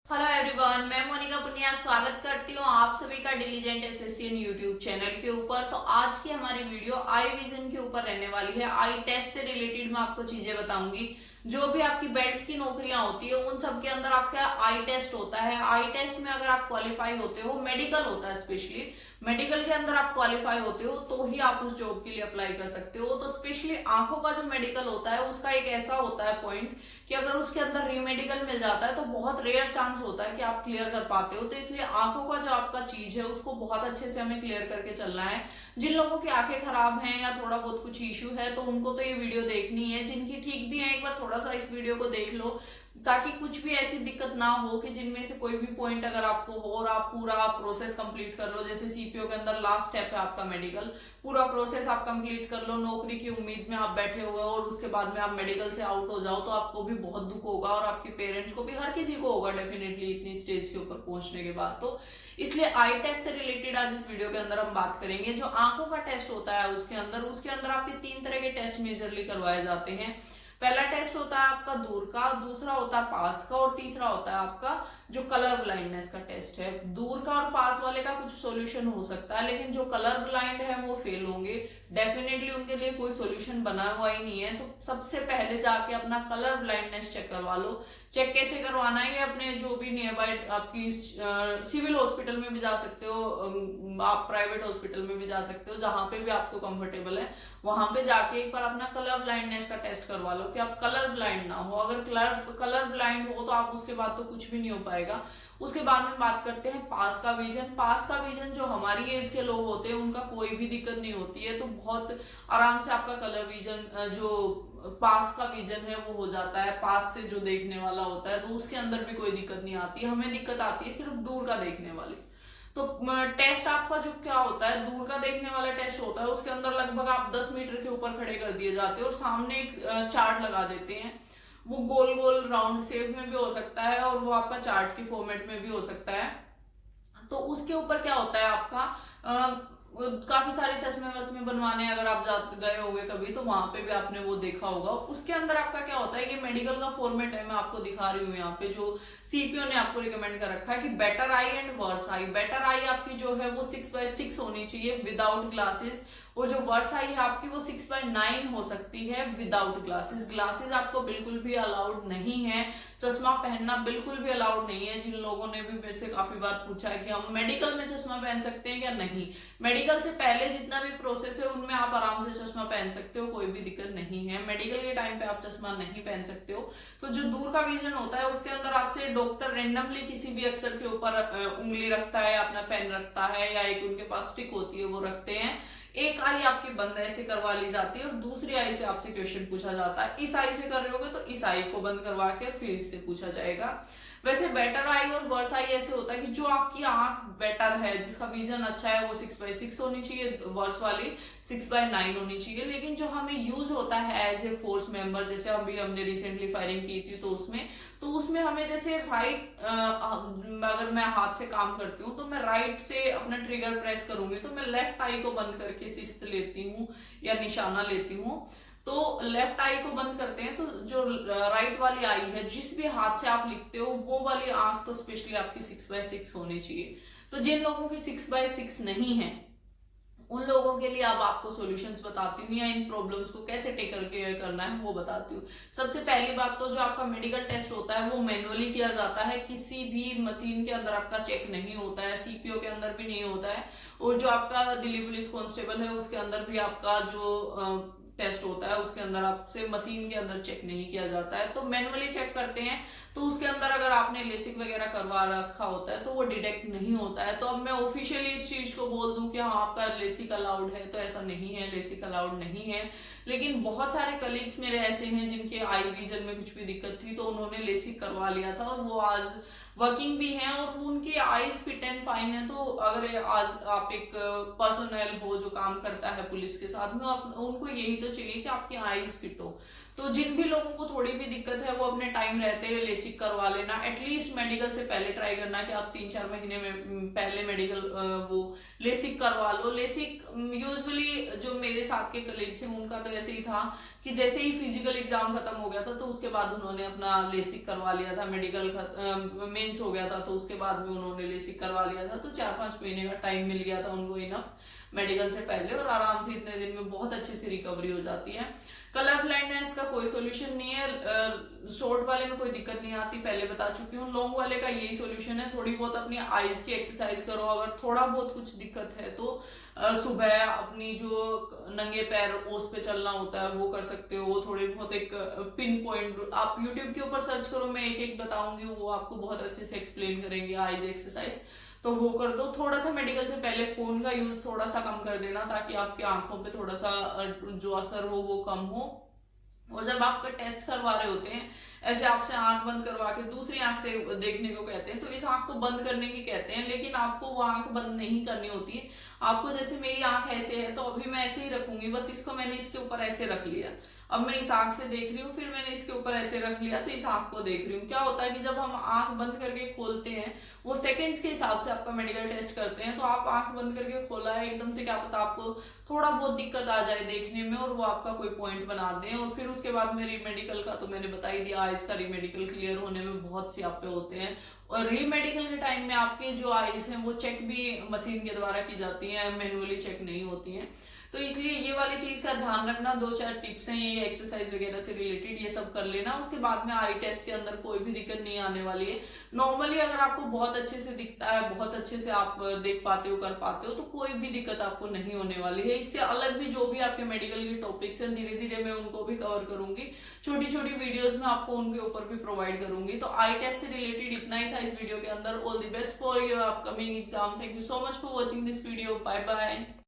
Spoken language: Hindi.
हेलो एवरीवन, मैं मोनिका पुनिया स्वागत करती हूँ आप सभी का डिलीजेंट एसएससी यूट्यूब चैनल के ऊपर। तो आज की हमारी वीडियो आई विजन के ऊपर रहने वाली है। आई टेस्ट से रिलेटेड मैं आपको चीजें बताऊंगी। जो भी आपकी बेल्ट की नौकरियां होती है उन सब के अंदर आपका आई टेस्ट होता है। आई टेस्ट में अगर आप क्वालिफाई होते हो, मेडिकल होता है स्पेशली, मेडिकल के अंदर आप क्वालिफाई होते हो तो ही आप उस जॉब के लिए अप्लाई कर सकते हो। तो स्पेशली आंखों का जो मेडिकल होता है उसका एक ऐसा होता है पॉइंट कि अगर उसके अंदर रीमेडिकल मिल जाता है तो बहुत रेयर चांस होता है कि आप क्लियर कर पाते हो। तो इसलिए आंखों का जो आपका चीज है उसको बहुत अच्छे से हमें क्लियर करके चलना है। जिन लोगों की आंखें खराब हैं या थोड़ा बहुत कुछ इश्यू है तो उनको तो ये वीडियो देखनी है। जिनकी ठीक भी है एक बार थोड़ा सा इस वीडियो को देख लो ताकि कुछ भी ऐसी दिक्कत ना हो कि जिनमें से कोई भी पॉइंट अगर आपको हो और आप पूरा प्रोसेस कंप्लीट कर लो। जैसे सीपीओ के अंदर लास्ट स्टेप है आपका मेडिकल, पूरा प्रोसेस आप कंप्लीट कर लो, नौकरी की उम्मीद में आप बैठे हुए हो और उसके बाद में आप मेडिकल से आउट हो जाओ तो आपको भी बहुत दुख होगा और आपके पेरेंट्स को भी, हर किसी को होगा डेफिनेटली इतनी स्टेज के ऊपर पहुंचने के बाद। तो इसलिए आई टेस्ट से रिलेटेड आज इस वीडियो के अंदर हम बात करेंगे। जो आंखों का टेस्ट होता है उसके अंदर आपके 3 तरह के टेस्ट मेजरली करवाए जाते हैं। पहला टेस्ट होता है आपका दूर का, दूसरा होता है पास का और तीसरा होता है आपका जो कलर ब्लाइंडनेस का टेस्ट है। दूर का और पास वाले का कुछ सॉल्यूशन हो सकता है, लेकिन जो कलर ब्लाइंड है वो फेल होंगे डेफिनेटली, उनके लिए कोई सॉल्यूशन बना हुआ ही नहीं है। तो सबसे पहले जाके अपना कलर ब्लाइंडनेस चेक करवा लो। चेक कैसे करवाना है, ये अपने जो भी नियर बाय आपकी सिविल हॉस्पिटल में भी जा सकते हो, आप प्राइवेट हॉस्पिटल में भी जा सकते हो, जहां पे भी आपको कंफर्टेबल है वहां पे जाके एक बार अपना कलर ब्लाइंडनेस का टेस्ट करवा लो कि आप कलर ब्लाइंड ना हो। अगर कलर ब्लाइंड हो तो आप उसके बाद तो कुछ भी नहीं हो पाएगा। उसके बाद में बात करते हैं पास का विजन। पास का विजन जो हमारी एज के लोग होते हैं उनका कोई भी दिक्कत नहीं होती है, तो बहुत आराम से आपका कलर विजन जो पास का विजन है वो हो जाता है। पास से जो देखने वाला होता है तो उसके अंदर भी कोई दिक्कत नहीं आती। हमें दिक्कत आती है सिर्फ दूर का देखने वाली। तो टेस्ट आपका जो क्या होता है, दूर का देखने वाला टेस्ट होता है, उसके अंदर लगभग आप 10 मीटर के ऊपर खड़े कर दिए जाते हैं और सामने एक चार्ट लगा देते हैं। वो गोल गोल राउंड शेप में भी हो सकता है और वो आपका चार्ट की फॉर्मेट में भी हो सकता है। तो उसके ऊपर क्या होता है आपका काफी सारे चश्मे वश्मे बनवाने अगर आप जाते गए होंगे कभी तो वहां पे भी आपने वो देखा होगा। उसके अंदर आपका क्या होता है, ये मेडिकल का फॉर्मेट है, मैं आपको दिखा रही हूँ यहाँ पे जो सीपीओ ने आपको रिकमेंड कर रखा है कि better eye and worse eye. Better eye आपकी जो है वो 6/6 होनी चाहिए विदाउट ग्लासेस, और जो वर्स आई है आपकी वो 6/9 हो सकती है विदाउट ग्लासेस। ग्लासेस आपको बिल्कुल भी अलाउड नहीं है, चश्मा पहनना बिल्कुल भी अलाउड नहीं है। जिन लोगों ने भी मेरे से काफी बार पूछा है कि हम मेडिकल में चश्मा पहन सकते हैं क्या, नहीं। मेडिकल से पहले जितना भी प्रोसेस है उनमें आप आराम से चश्मा पहन सकते हो, कोई भी दिक्कत नहीं है। मेडिकल के टाइम पे आप चश्मा नहीं पहन सकते हो। तो जो दूर का विजन होता है उसके अंदर आपसे डॉक्टर रेंडमली किसी भी अक्षर के ऊपर उंगली रखता है, अपना पेन रखता है, या एक उनके पास स्टिक होती है वो रखते हैं। एक आई आपकी बंद ऐसे करवा ली जाती है और दूसरी आई से आपसे क्वेश्चन पूछा जाता है। इस आई से कर रहे होगे तो इस आई को बंद करवा के फिर इससे पूछा जाएगा। वैसे बेटर आई और वर्स आई ऐसे होता है कि जो आपकी आंख बेटर है, जिसका विजन अच्छा है, वो 6/6 होनी चाहिए, वर्स वाली 6/9 होनी चाहिए। लेकिन जो हमें यूज होता है एज ए फोर्स मेंबर, जैसे अभी हमने रिसेंटली फायरिंग की थी तो उसमें हमें जैसे राइट, अगर मैं हाथ से काम करती हूँ तो मैं राइट से अपना ट्रिगर प्रेस करूंगी तो मैं लेफ्ट आई को बंद करके शिस्त लेती हूँ या निशाना लेती हूँ। तो लेफ्ट आई को बंद करते हैं तो जो राइट वाली आई है, जिस भी हाथ से आप लिखते हो वो वाली आंख तो स्पेशली आपकी 6/6 होनी चाहिए। तो जिन लोगों की 6/6 नहीं है उन लोगों के लिए अब आपको सॉल्यूशंस बताती हूँ या इन प्रॉब्लम्स को कैसे टेकर केयर करना है वो बताती हूँ। सबसे पहली बात तो जो आपका मेडिकल टेस्ट होता है वो मैनुअली किया जाता है, किसी भी मशीन के अंदर आपका चेक नहीं होता है, सीपीओ के अंदर भी नहीं होता है, और जो आपका दिल्ली पुलिस कांस्टेबल है उसके अंदर भी आपका जो टेस्ट होता है उसके अंदर आपसे मशीन के अंदर चेक नहीं किया जाता है, तो मैनुअली चेक करते हैं। तो उसके अंदर अगर आपने लेसिक वगैरह करवा रखा होता है तो वो डिटेक्ट नहीं होता है। तो अब मैं ऑफिशियली इस चीज को बोल दूं कि हाँ आपका लेसिक अलाउड है, तो ऐसा नहीं है, लेसिक अलाउड नहीं है। लेकिन बहुत सारे कलीग्स मेरे ऐसे हैं जिनके आई विजन में कुछ भी दिक्कत थी तो उन्होंने लेसिक करवा लिया था और वो आज वर्किंग भी हैं और उनकी आईज फिट एंड फाइन है। तो अगर आज आप एक पर्सनल हो जो काम करता है पुलिस के साथ में, उनको यही तो चाहिए कि आपकी आईज फिट हो। तो जिन भी लोगों को थोड़ी भी दिक्कत है वो अपने टाइम रहते हुए लेसिक करवा लेना। एटलीस्ट मेडिकल से पहले ट्राई करना कि आप 3-4 महीने में पहले मेडिकल वो लेसिक करवा लो। लेसिक यूजुअली जो मेरे साथ के कलीग्स हैं उनका तो ऐसे ही था कि जैसे ही फिजिकल एग्जाम खत्म हो गया था तो उसके बाद उन्होंने अपना लेसिक करवा लिया था। मेडिकल मेंस हो गया था तो उसके बाद में उन्होंने लेसिक करवा लिया था। तो 4-5 महीने का टाइम मिल गया था उनको इनफ मेडिकल से पहले, और आराम से इतने दिन में बहुत अच्छी सी रिकवरी हो जाती है। कलर ब्लाइंडनेस का कोई सोल्यूशन नहीं है। शॉर्ट वाले में कोई दिक्कत नहीं आती, पहले बता चुकी हूँ। लॉन्ग वाले का यही सोल्यूशन है, थोड़ी बहुत अपनी आईज की एक्सरसाइज करो। अगर थोड़ा बहुत कुछ दिक्कत है तो सुबह अपनी जो नंगे पैर ओस पे चलना होता है वो कर सकते हो। थोड़े बहुत एक पिन पॉइंट आप यूट्यूब के ऊपर सर्च करो, मैं एक एक बताऊंगी, वो आपको बहुत अच्छे से एक्सप्लेन करेंगे आईज एक्सरसाइज, तो वो कर दो। थोड़ा सा मेडिकल से पहले फोन का यूज थोड़ा सा कम कर देना ताकि आपकी आंखों पे थोड़ा सा जो असर हो वो कम हो। और जब आपका टेस्ट करवा रहे होते हैं, ऐसे आपसे आंख बंद करवा के दूसरी आंख से देखने को कहते हैं, तो इस आंख को बंद करने की कहते हैं, लेकिन आपको वो आंख बंद नहीं करनी होती है। आपको जैसे मेरी आंख ऐसे है तो अभी मैं ऐसे ही रखूंगी, बस इसको मैंने इसके ऊपर ऐसे रख लिया, अब मैं इस आंख से देख रही हूँ, फिर मैंने इसके ऊपर ऐसे रख लिया तो इस आंख को देख रही हूँ। क्या होता है कि जब हम आंख बंद करके खोलते हैं, वो सेकंड्स के हिसाब से आपका मेडिकल टेस्ट करते हैं, तो आप आंख बंद करके खोला है एकदम से, क्या पता आपको थोड़ा बहुत दिक्कत आ जाए देखने में और वो आपका कोई पॉइंट बना दें। और फिर उसके बाद मेरी मेडिकल का तो मैंने बता ही दिया, आईज का रीमेडिकल क्लियर होने में बहुत सी आपे होते हैं। और रीमेडिकल के टाइम में आपके जो आईज हैं वो चेक भी मशीन के द्वारा की जाती हैं, मैनुअली चेक नहीं होती हैं। तो इसलिए ये वाली चीज का ध्यान रखना। 2-4 टिप्स हैं ये एक्सरसाइज वगैरह से रिलेटेड, ये सब कर लेना। उसके बाद में आई टेस्ट के अंदर कोई भी दिक्कत नहीं आने वाली है। नॉर्मली अगर आपको बहुत अच्छे से दिखता है, बहुत अच्छे से आप देख पाते हो, कर पाते हो, तो कोई भी दिक्कत आपको नहीं होने वाली है। इससे अलग भी जो भी आपके मेडिकल के टॉपिक्स हैं, धीरे धीरे मैं उनको भी कवर करूंगी, छोटी छोटी वीडियोज में आपको उनके ऊपर भी प्रोवाइड करूंगी। तो आई टेस्ट से रिलेटेड इतना ही था इस वीडियो के अंदर। All the best for your upcoming exam. Thank you so much for watching this video. Bye bye.